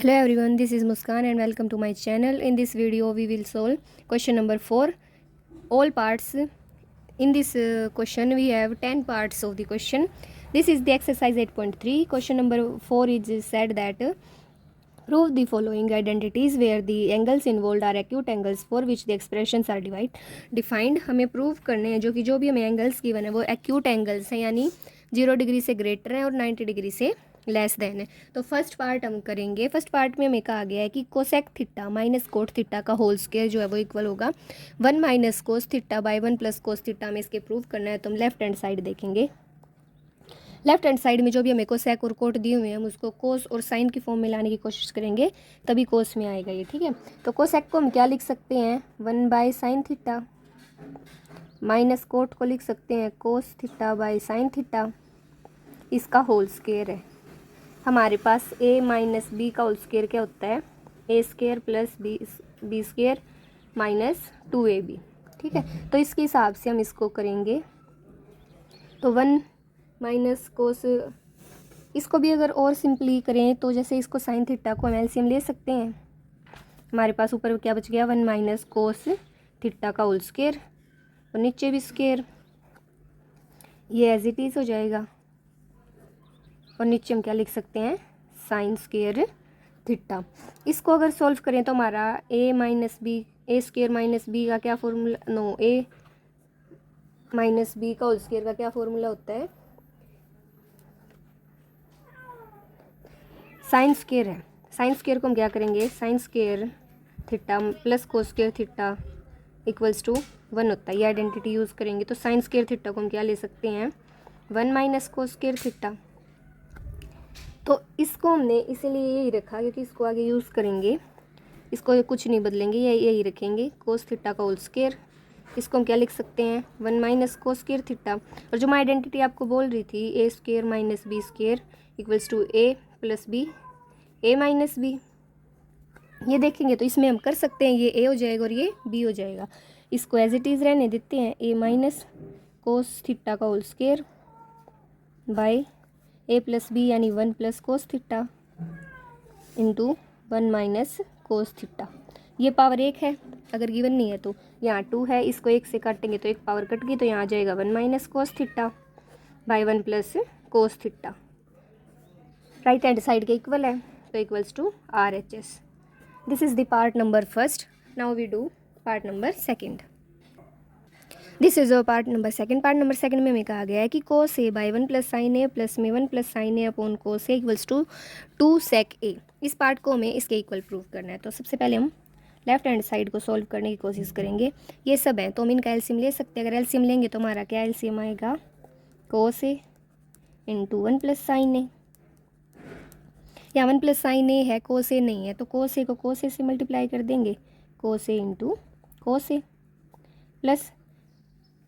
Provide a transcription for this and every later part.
Hello everyone, this is Muskan and welcome to my channel. In this video we will solve question number 4, all parts. In this question we have 10 parts of the question. This is the exercise 8.3. Question number 4 is said that prove the following identities where the angles involved are acute angles for which the expressions are defined. हमें prove करने हैं जो कि जो भी हमें angles given है वो एक्यूट एंगल्स हैं, यानी 0 डिग्री से ग्रेटर हैं और 90 डिग्री से लेस देन है। तो फर्स्ट पार्ट हम करेंगे। फर्स्ट पार्ट में हमें कहा गया है कि cosec theta minus cot theta का होल स्क्वायर जो है वो इक्वल होगा 1 minus cos theta by 1 plus cos theta. हमें इसके प्रूव करना है। तो हम लेफ्ट हैंड साइड देखेंगे। लेफ्ट हैंड साइड में जो भी हमें कोसेक और कोट दिए हुए हैं हम उसको कोस और साइन की फॉर्म में लाने की कोशिश करेंगे, तभी कोस में आएगा ये, ठीक है। तो कोसेक को हम क्या लिख सकते हैं 1 by sine theta, minus cot को लिख सकते हैं cos theta by sine theta, इसका होल स्क्वायर है। हमारे पास a माइनस बी का होल स्क्वायर क्या होता है a square plus B square minus 2ab, ठीक है। तो इसके हिसाब से हम इसको करेंगे। तो 1 माइनस कोस, इसको भी अगर और सिंपली करें तो जैसे इसको साइन थीटा को हम एलसीएम ले सकते हैं। हमारे पास ऊपर क्या बच गया 1 माइनस कोस थीटा का होल स्क्वायर और नीचे भी स्क्वायर, ये एज इट इज़ हो जाएगा। और नीचे हम क्या लिख सकते हैं साइन स्क्वायर थीटा। इसको अगर सॉल्व करें तो हमारा a minus B, A square minus B का क्या formula, no a minus B का होल स्क्वायर का क्या फॉर्मूला होता है, साइन स्क्वायर है। साइन स्क्वायर को हम क्या करेंगे sine square theta plus cos square theta equals to 1 होता है। ये आइडेंटिटी यूज़ करेंगे तो साइन स्क्वायर थीटा को हम क्या ले सकते हैं 1 माइनस कोस स्क्वायर थीटा। तो इसको हमने इसीलिए यही रखा क्योंकि इसको आगे यूज़ करेंगे, इसको कुछ नहीं बदलेंगे, यही रखेंगे कोस थीटा का होल स्क्वायर। इसको हम क्या लिख सकते हैं 1 माइनस कोस स्क्वायर थीटा। और जो मैं आइडेंटिटी आपको बोल रही थी A square minus B square equals to A plus B, A minus B, ये देखेंगे तो इसमें हम कर सकते हैं, ये ए हो जाएगा और ये बी हो जाएगा। इसको एज इट इज़ रहने देते हैं ए माइनस कोस थीटा का whole square by A plus B यानी 1 plus cos theta into 1 minus cos theta. ये पावर 1 है, अगर गिवन नहीं है तो यहाँ 2 है, इसको 1 से काटेंगे तो 1 पावर कट गई, तो यहाँ आ जाएगा 1 minus cos theta by 1 plus cos theta. Right hand side के इक्वल है तो equals to RHS। This is the part number first. Now we do part number second. This is a part number second. Part number second में हमें कहा गया है कि cos A by 1 plus sine A plus में 1 plus sine A upon cos A equals to 2 sec ए। इस part को हमें इसके इक्वल प्रूव करना है। तो सबसे पहले हम लेफ्ट हैंड साइड को सॉल्व करने की कोशिश करेंगे। ये सब हैं तो हम इनका एलसीएम ले सकते हैं। अगर एलसीएम लेंगे तो हमारा क्या एलसीएम आएगा कोस ए इंटू 1 प्लस साइन ए। या 1 प्लस साइन ए है, कोस ए नहीं है, तो कोस ए को कोस ए से मल्टीप्लाई कर देंगे, कोस a into cos a plus,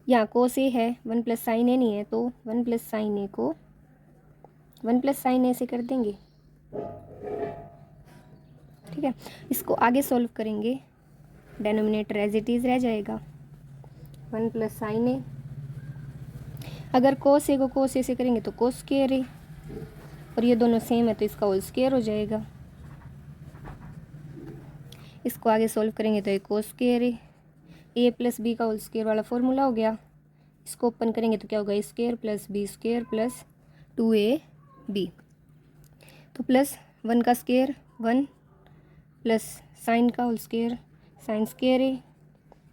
यहाँ कोस ए है 1 प्लस साइन ए नहीं है तो 1 प्लस साइन ए को 1 प्लस साइन ए से कर देंगे, ठीक है। इसको आगे सॉल्व करेंगे, डेनोमिनेटर एज इट इज़ रह जाएगा 1 प्लस साइन ए। अगर कोस ए को कोस ए से करेंगे तो कोस स्क्वायर ए, और ये दोनों सेम है तो इसका होल स्क्वायर हो जाएगा। इसको आगे सॉल्व करेंगे तो ये cos square a, a plus b का होल स्क्वायर वाला फॉर्मूला हो गया। इसको ओपन करेंगे तो क्या होगा a square plus B square plus 2ab, तो प्लस 1 का स्क्वायर 1 प्लस साइन का whole square sine square a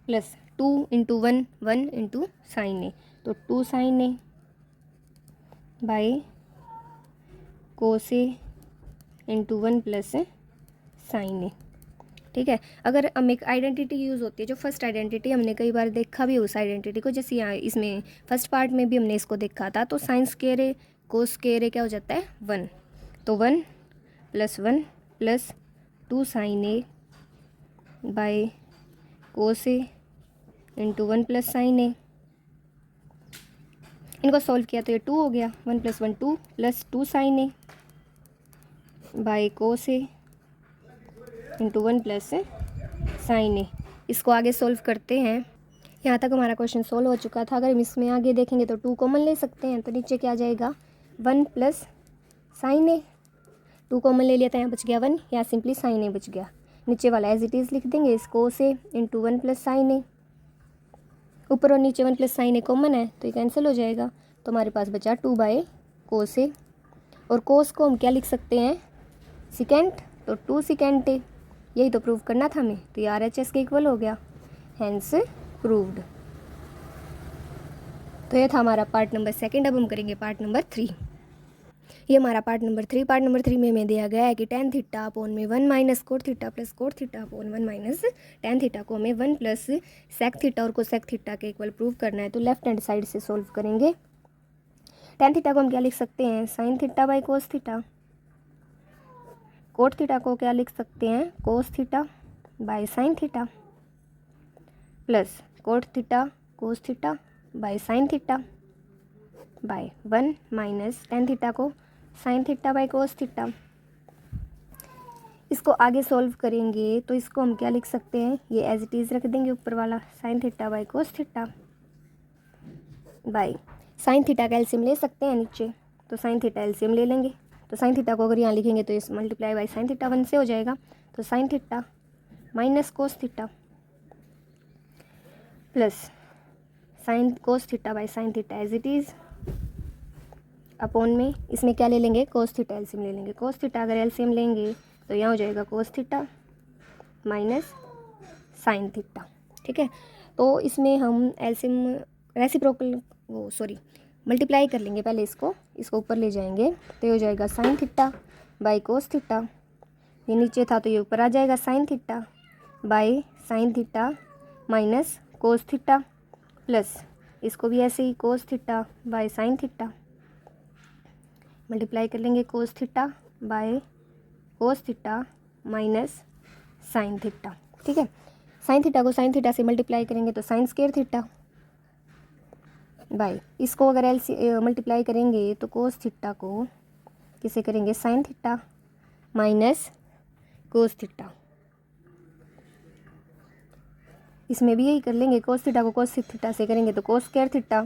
plus 2 into 1 1 into sine a, तो 2 sine a by cos a into 1 plus sine a, ठीक है। अगर हम एक आइडेंटिटी यूज़ होती है, जो फर्स्ट आइडेंटिटी हमने कई बार देखा भी उस आइडेंटिटी को, जैसे यहाँ इसमें फर्स्ट पार्ट में भी हमने इसको देखा था, तो sine square a cos square a क्या हो जाता है 1, तो 1 plus 2 sine a by cos a into 1 plus sine a. इनको सॉल्व किया तो ये 2 हो गया, 1 plus 1 2 plus 2 sine a by cos a into 1 plus sine a. इसको आगे सॉल्व करते हैं। यहाँ तक हमारा क्वेश्चन सॉल्व हो चुका था। अगर हम इसमें आगे देखेंगे तो 2 कॉमन ले सकते हैं, तो नीचे क्या आ जाएगा 1 प्लस साइन ए। 2 कॉमन ले लिया था, यहाँ बच गया 1, या सिंपली साइन ए बच गया। नीचे वाला एज इट इज़ लिख देंगे, इस कोस ए इंटू 1 प्लस साइन ए। ऊपर और नीचे 1 प्लस साइन ए कॉमन है तो ये कैंसिल हो जाएगा, तो हमारे पास बचा 2 बाय कोस ए। और कोस को हम क्या लिख सकते हैं, सिकेंट, तो 2 सिकेंट ए। यही तो प्रूव करना था हमें, तो ये RHS के इक्वल हो गया, हैंस प्रूव्ड। तो ये था हमारा पार्ट नंबर 2। अब हम करेंगे पार्ट नंबर 3। ये हमारा पार्ट नंबर 3। पार्ट नंबर 3 में हमें दिया गया है कि tan थीटा अपॉन में 1 minus cot theta plus cot theta upon 1 minus tan theta को हमें 1 प्लस सेक थीटा और कोसेक थीटा के इक्वल प्रूव करना है। तो लेफ्ट हैंड साइड से सॉल्व करेंगे। tan थीटा को हम क्या लिख सकते हैं, sign theta by cos theta. Cot theta को क्या लिख सकते हैं, cos theta by sine theta, plus cot theta cos theta by sine theta by 1 minus tan theta को sine theta by cos theta. इसको आगे सॉल्व करेंगे तो इसको हम क्या लिख सकते हैं, ये एज इट इज़ रख देंगे ऊपर वाला, sign theta by cos theta by sine theta का एलसीएम ले सकते हैं नीचे, तो साइन थीटा एलसीएम ले लेंगे। तो साइन थीटा को अगर यहाँ लिखेंगे तो इस मल्टीप्लाई बाई साइन थीटा 1 से हो जाएगा, तो sine theta minus cos theta plus sine cos theta by sine theta as it is upon में इसमें क्या ले लेंगे, कोस थीटा एलसीएम ले लेंगे। कोस थीटा अगर एलसीएम लेंगे तो यहाँ हो जाएगा कोस थीटा माइनस साइन थीटा। ठीक है, तो इसमें हम एलसीएम रेसिप्रोकल मल्टीप्लाई कर लेंगे पहले, इसको ऊपर ले जाएंगे तो ये हो जाएगा sine theta by cos theta. ये नीचे था तो ये ऊपर आ जाएगा sine theta by sine theta minus cos theta, plus इसको भी ऐसे ही cos theta by sine theta multiply कर लेंगे, cos theta by cos theta minus sine theta. ठीक है, साइन थीटा को साइन थीटा से मल्टीप्लाई करेंगे तो साइन स्क्वायर थीटा बाय इसको अगर मल्टीप्लाई करेंगे तो कोस थीटा को किसे करेंगे, sign theta minus cos theta. इसमें भी यही कर लेंगे, कोस थीटा को कोस थीटा से करेंगे तो कोस स्क्वायर थीटा।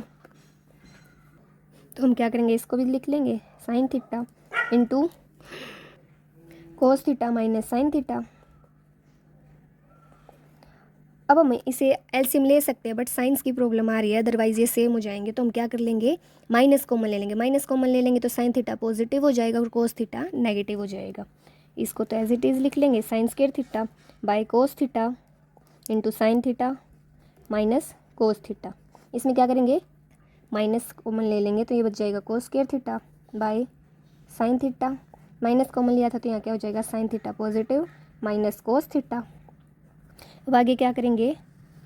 तो हम क्या करेंगे, इसको भी लिख लेंगे, sine theta into cos theta minus sine theta. अब हम इसे एलसीएम ले सकते हैं बट साइंस की प्रॉब्लम आ रही है, अदरवाइज ये सेम हो जाएंगे। तो हम क्या कर लेंगे, माइनस कॉमन ले लेंगे। माइनस कॉमन ले लेंगे तो साइन थीटा पॉजिटिव हो जाएगा और कोस थीटा नेगेटिव हो जाएगा। इसको तो एज इट इज़ लिख लेंगे, sign square theta by cos theta into sine theta minus cos theta. इसमें क्या करेंगे, माइनस कॉमन ले लेंगे तो ये बच जाएगा कोस square theta by sine theta. Minus common लिया था तो यहाँ क्या हो जाएगा, sine theta positive minus cos theta. अब आगे क्या करेंगे,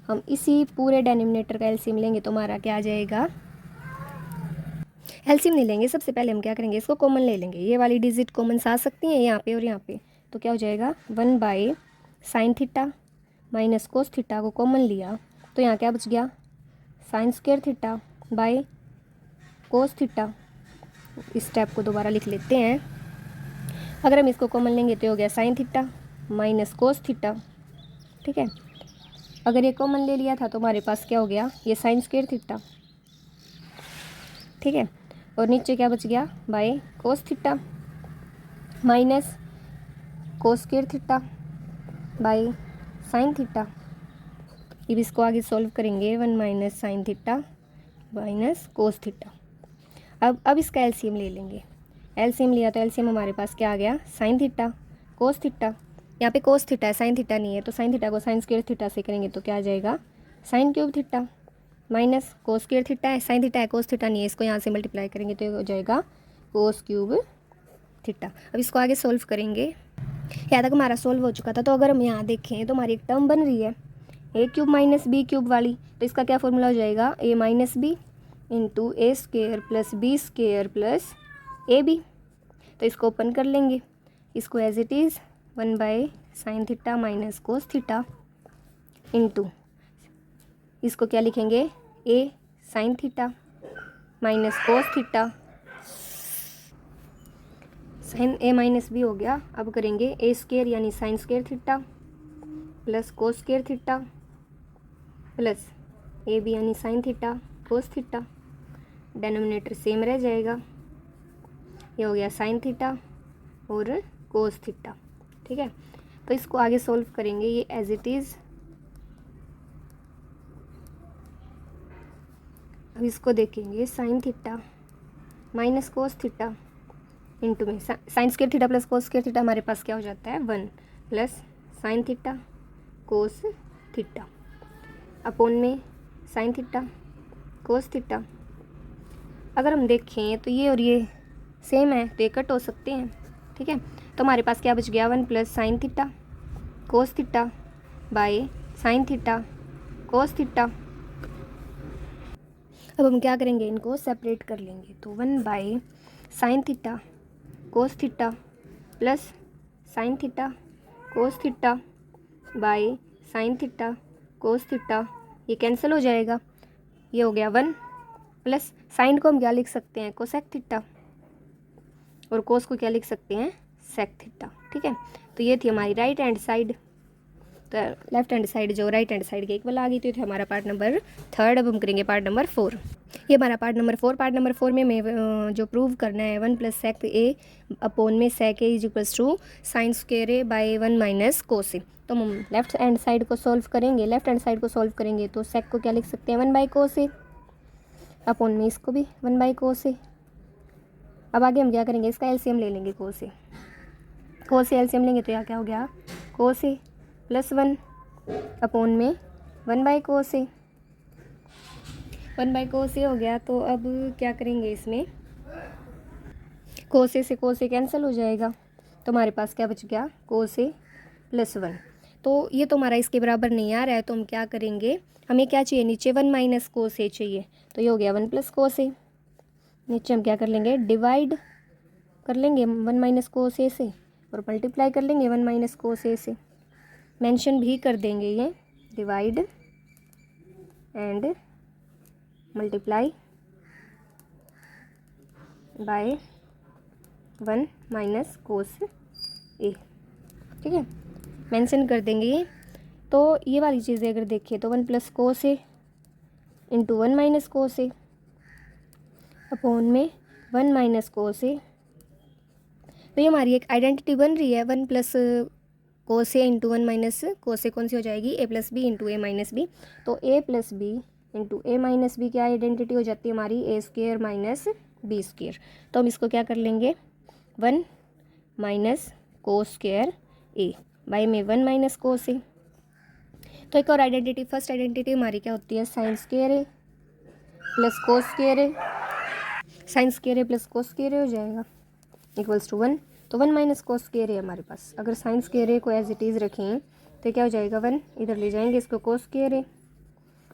हम इसी पूरे डेनोमिनेटर का एलसीएम लेंगे तो हमारा क्या आ जाएगा, एलसीएम नहीं लेंगे, सबसे पहले हम क्या करेंगे, इसको कॉमन ले लेंगे। ये वाली डिजिट कॉमन आ सकती हैं यहाँ पे और यहाँ पे, तो क्या हो जाएगा 1 by sine theta minus cos theta को कॉमन लिया तो यहाँ क्या बच गया, sign square theta by cos theta. इस स्टेप को दोबारा लिख लेते हैं। अगर हम इसको कॉमन लेंगे तो हो गया sign theta minus cos theta. ठीक है, अगर ये कॉमन ले लिया था तो हमारे पास क्या हो गया, ये साइन स्क्वायर थीटा। ठीक है, और नीचे क्या बच गया, bye cos theta minus cos square theta by sine theta. अब इसको आगे सॉल्व करेंगे, 1 minus sine theta minus cos theta. अब इसका एलसीएम ले लेंगे। एलसीएम लिया तो एलसीएम हमारे पास क्या आ गया, साइन थीटा कोस थीटा। यहाँ पे कोस थीटा है, साइन थीटा नहीं है, तो साइन थीटा को साइन स्क्वायर थीटा से करेंगे तो क्या आ जाएगा, साइन क्यूब थीटा माइनस कोस स्क्वायर थीटा है, साइन थीटा है, कोस थीटा नहीं है, इसको यहाँ से मल्टीप्लाई करेंगे तो हो जाएगा कोस क्यूब थीटा। अब इसको आगे सोल्व करेंगे। यहाँ तक हमारा सोल्व हो चुका था, तो अगर हम यहाँ देखें तो हमारी एक टर्म बन रही है a cube minus b cube वाली, तो इसका क्या फॉर्मूला हो जाएगा, a minus b into a square plus b square plus a b. तो इसको ओपन कर लेंगे, इसको as it is 1 by sine theta minus cos theta into इसको क्या लिखेंगे, a sine theta minus cos theta, sine a minus b हो गया। अब करेंगे ए स्क्वेयर यानी sine square theta plus cos square theta plus a b यानी sine theta cos theta, denominator same रह जाएगा। ये हो गया साइन थीटा और कोस थीटा। ठीक है, तो इसको आगे सॉल्व करेंगे, ये एज इट इज़। अब इसको देखेंगे, sine theta minus cos theta into में sine square theta plus cos square theta हमारे पास क्या हो जाता है 1 plus sine theta cos theta upon में साइन थीटा कोस थीटा। अगर हम देखें तो ये और ये सेम है तो ये कट हो सकते हैं। ठीक है, तो हमारे पास क्या बच गया 1 plus sine theta cos theta bye sine theta cos theta. अब हम क्या करेंगे, इनको सेपरेट कर लेंगे, तो 1 by sine theta cos theta plus sine theta cos theta bye sine theta cos theta, ये कैंसिल हो जाएगा, ये हो गया 1 प्लस साइन को हम क्या लिख सकते हैं कोसेक थीटा और कोस को क्या लिख सकते हैं सेक थीटा। ठीक है, तो ये थी हमारी राइट हैंड साइड, तो लेफ्ट हैंड साइड जो राइट हैंड साइड के इक्वल आ गई, तो ये थे हमारा पार्ट नंबर 3। अब हम करेंगे पार्ट नंबर 4। ये हमारा पार्ट नंबर 4। पार्ट नंबर 4 में हमें जो प्रूव करना है 1 प्लस सेक ए अपॉन में sec a is equals to sine square a by 1 minus cos a. तो हम लेफ्ट हैंड साइड को सॉल्व करेंगे, लेफ्ट हैंड साइड को सॉल्व करेंगे तो सेक को क्या लिख सकते हैं 1 बाई कोस ए अपॉन में इसको भी 1 बाई कोस ए। अब आगे हम क्या करेंगे, इसका एलसीएम ले लेंगे, कोस ए एलसीएम लेंगे तो यहाँ क्या हो गया कोस ए प्लस 1 अपॉन में 1 by cos A, 1 by cos ए हो गया। तो अब क्या करेंगे, इसमें कोस ए से कोस ए कैंसिल हो जाएगा, तो हमारे पास क्या बच गया कोस ए प्लस 1। तो ये तो हमारा इसके बराबर नहीं आ रहा है, तो हम क्या करेंगे, हमें क्या चाहिए नीचे 1 माइनस कोस ए चाहिए, तो ये हो गया 1 प्लस कोस ए। नीचे हम क्या कर लेंगे, डिवाइड कर लेंगे 1 माइनस कोस ए से और मल्टीप्लाई कर लेंगे 1 माइनस कोस ए से, मेंशन भी कर देंगे ये divide and multiply by 1 minus cos a. ठीक है, मेंशन कर देंगे ये। तो ये वाली चीज़ें अगर देखें तो 1 plus cos a into 1 minus cos a upon में 1 माइनस कोस ए, तो ये हमारी एक आइडेंटिटी बन रही है 1 plus cos a into 1 minus cos ए कौन सी हो जाएगी ए प्लस बी इंटू ए माइनस बी। तो ए प्लस बी इंटू ए माइनस बी क्या आइडेंटिटी हो जाती है हमारी ए स्क्वेयर माइनस बी स्क्वेयर। तो हम इसको क्या कर लेंगे 1 minus cos square A by में 1 माइनस कोस ए। तो एक और आइडेंटिटी, फर्स्ट आइडेंटिटी हमारी क्या होती है sine square a plus cos square A, sine square a plus cos square ए हो जाएगा इक्वल्स टू 1। तो 1 माइनस कोस स्क्वेयर ए हमारे पास, अगर साइन स्क्वेयर ए को एज इट इज़ रखें तो क्या हो जाएगा 1, इधर ले जाएंगे इसको कोस स्क्वेयर ए,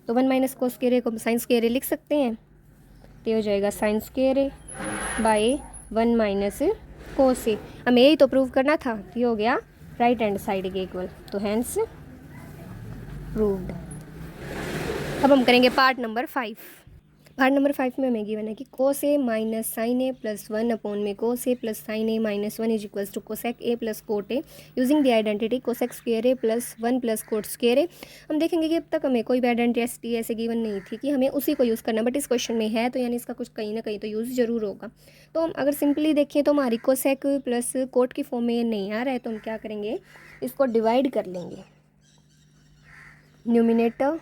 तो 1 माइनस कोस स्क्वेयर ए को साइन स्क्वेयर ए लिख सकते हैं, तो ये हो जाएगा sine square A by 1 minus cos ए। हमें यही तो प्रूव करना था, तो ये हो गया राइट हैंड साइड के इक्वल, तो हैंस प्रूव्ड। अब हम करेंगे पार्ट नंबर 5। पार्ट नंबर 5 में हमें गिवन है कि cos a minus sine A plus 1 upon में cos a plus sine a minus 1 is equals to cosec A plus cot a using the identity cosec square a plus 1 plus cot square a. हम देखेंगे कि अब तक हमें कोई भी identity ऐसे गिवन नहीं थी कि हमें उसी को यूज़ करना, बट इस क्वेश्चन में है तो यानी इसका कुछ कहीं ना कहीं तो यूज़ जरूर होगा। तो हम अगर सिंपली देखें तो हमारी कोसेक प्लस कोट की फॉर्म में नहीं आ रहा है, तो हम क्या करेंगे इसको डिवाइड कर लेंगे, numerator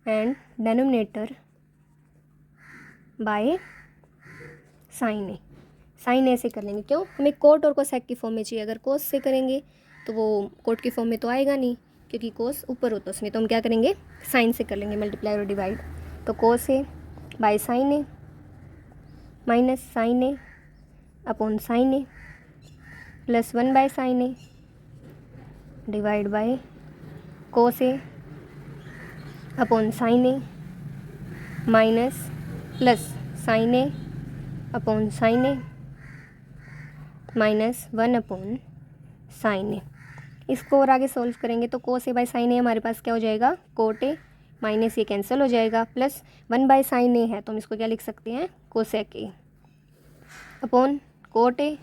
and denominator by sine a से कर लेंगे। क्यों, हमें कोट और कोसेक की फॉर्म में चाहिए, अगर कोस से करेंगे तो वो कोट की फॉर्म में तो आएगा नहीं क्योंकि कोस ऊपर होता है उसमें, तो हम क्या करेंगे साइन से कर लेंगे मल्टीप्लाई और डिवाइड। तो cos a by sine a minus sine A upon sine A plus 1 by sine a divide by cos a upon sine a minus plus sine A upon sine a minus 1 upon sine a. इसको और आगे solve करेंगे तो cos a by sine ए हमारे पास क्या हो जाएगा कोट ए, माइनस ये कैंसिल हो जाएगा, प्लस 1 बाय साइन ए है तो हम इसको क्या लिख सकते हैं cosec A upon coat A,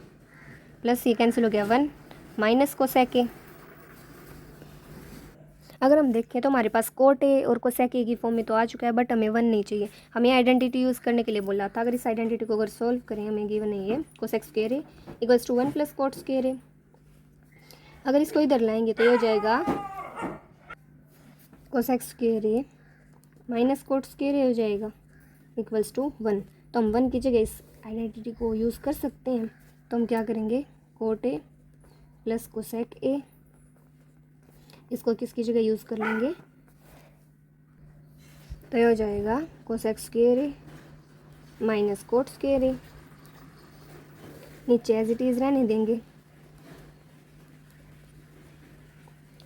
plus ये कैंसिल हो गया 1 माइनस कोसेक ए। अगर हम देखें तो हमारे पास कोट ए और कोसेक ए की फॉर्म में तो आ चुका है, बट हमें 1 नहीं चाहिए। हमें आइडेंटिटी यूज़ करने के लिए बोला था। अगर इस आइडेंटिटी को अगर सोल्व करें, हमें गिवन है ये cosec square a equals to 1 plus cot square a. अगर इसको इधर लाएंगे तो ये हो जाएगा cosec square a minus cot square a हो जाएगा इक्वल्स टू 1। तो हम 1 की जगह इस आइडेंटिटी को यूज़ कर सकते हैं। तो हम क्या करेंगे, कोट ए प्लस कोसेक ए, इसको किसकी जगह यूज़ कर लेंगे, तो ये हो जाएगा cosec square a minus cot square ए। नीचे एज इट इज़ रहने देंगे,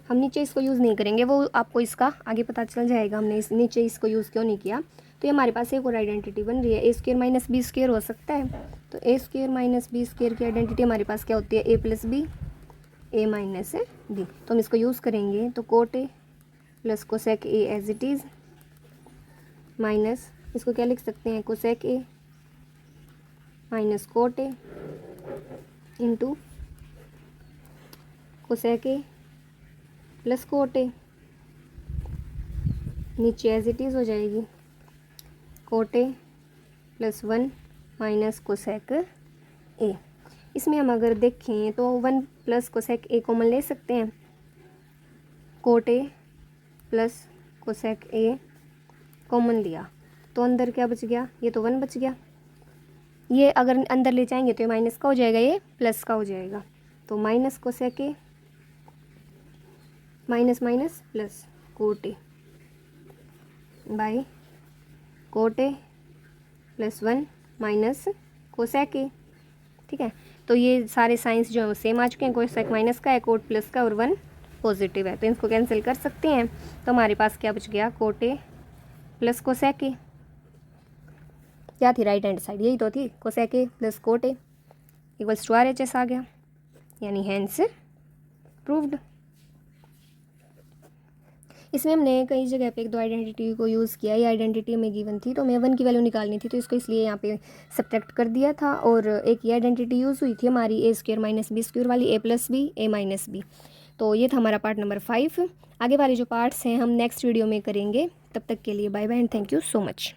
हम नीचे इसको यूज़ नहीं करेंगे, वो आपको इसका आगे पता चल जाएगा हमने इस नीचे इसको यूज़ क्यों नहीं किया। तो ये हमारे पास एक और आइडेंटिटी बन रही है, A square minus B square हो सकता है। तो A square minus B square की आइडेंटिटी हमारे पास क्या होती है, A plus B A minus B. तो हम इसको यूज़ करेंगे तो cot A plus cosec A as it is minus इसको क्या लिख सकते हैं, cosec A minus cot A into cosec A plus cot A, नीचे एज इट इज़ हो जाएगी cot A plus 1 minus cosec ए। इसमें हम अगर देखें तो 1 प्लस कोसेक ए कॉमन ले सकते हैं, coat A plus cosec A common लिया तो अंदर क्या बच गया, ये तो 1 बच गया। ये अगर अंदर ले जाएंगे तो ये माइनस का हो जाएगा, ये प्लस का हो जाएगा। तो minus cosec A minus minus plus cot A by coat A plus 1 minus cosec ए। ठीक है, तो ये सारे साइंस जो है वो सेम आ चुके हैं। कोसेक माइनस का है, कोट प्लस का और 1 पॉजिटिव है, तो इसको कैंसिल कर सकते हैं। तो हमारे पास क्या बच गया, cot A plus cosec A. क्या थी राइट हैंड साइड, यही तो थी, cosec A plus cot A equals to RHS आ गया, यानी हैंस प्रूव्ड। इसमें हमने कई जगह पे 1-2 आइडेंटिटी को यूज़ किया। ये आइडेंटिटी हमें गिवन थी तो हमें 1 की वैल्यू निकालनी थी, तो इसको इसलिए यहाँ पे सब्ट्रैक्ट कर दिया था। और एक ये आइडेंटिटी यूज़ हुई थी हमारी ए स्क्वायर माइनस बी स्क्वायर वाली, ए plus B A minus B. तो ये था हमारा पार्ट नंबर 5। आगे वाले जो पार्ट्स हैं हम नेक्स्ट वीडियो में करेंगे। तब तक के लिए bye bye and thank you so much.